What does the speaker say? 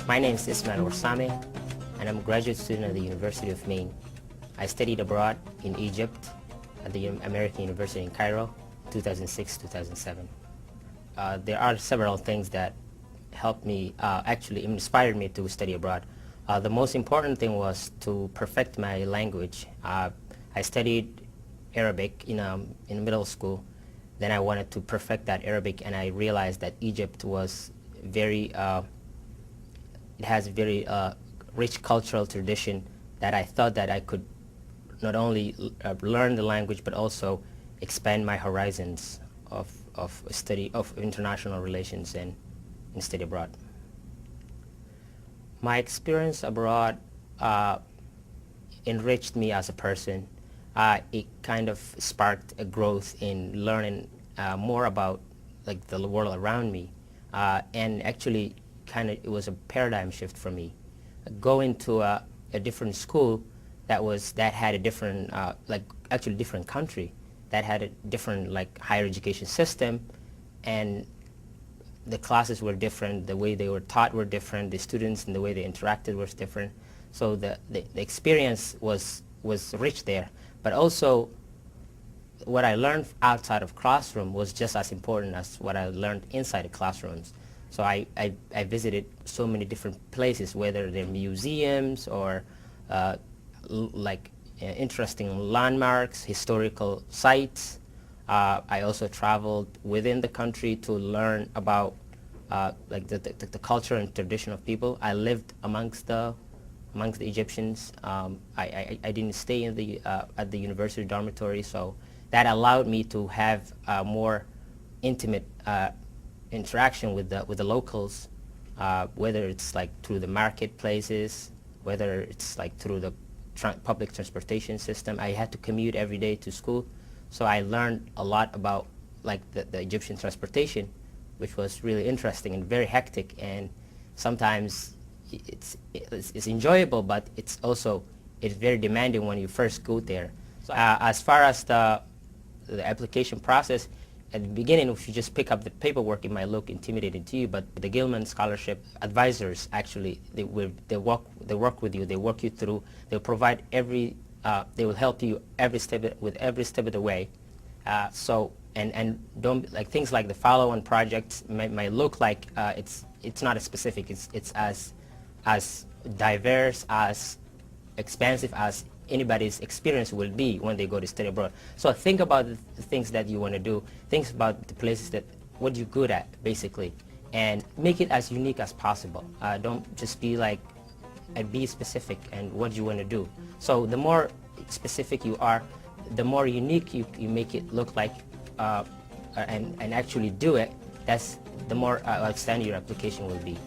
My name is Ismail Warsame, and I'm a graduate student at the University of Maine. I studied abroad in Egypt at the American University in Cairo, 2006-2007. There are several things that helped me, actually inspired me to study abroad. The most important thing was to perfect my language. I studied Arabic in middle school. Then I wanted to perfect that Arabic, and I realized that Egypt was very it has very rich cultural tradition that I thought that I could not only learn the language but also expand my horizons of study of international relations and study abroad. My experience abroad enriched me as a person. It kind of sparked a growth in learning more about like the world around me, and actually it was a paradigm shift for me. Going to a different school that had a different actually different country that had a different higher education system, and the classes were different, the way they were taught were different, the students and the way they interacted was different. So the experience was rich there, but also what I learned outside of classroom was just as important as what I learned inside the classrooms. So I visited so many different places, whether they're museums or interesting landmarks, historical sites. I also traveled within the country to learn about the culture and tradition of people. I lived amongst the Egyptians. I didn't stay in at the university dormitory, so that allowed me to have more intimate interaction with the locals, whether it's through the marketplaces, whether it's through the public transportation system. I had to commute every day to school, so I learned a lot about the Egyptian transportation, which was really interesting and very hectic, and sometimes it's enjoyable, but it's very demanding when you first go there. So as far as the application process, at the beginning, if you just pick up the paperwork, it might look intimidating to you, but the Gillman Scholarship advisors actually, they work with you, they work you through, they'll provide they will help you every step of the way. And don't things like the follow-on projects might look like it's not as specific. It's as diverse, as expansive as anybody's experience will be when they go to study abroad. So think about the things that you want to do. Think about the places what you're good at, basically, and make it as unique as possible. Don't just be be specific and what you want to do. So the more specific you are, the more unique you make it look like, and actually do it. That's the more outstanding your application will be.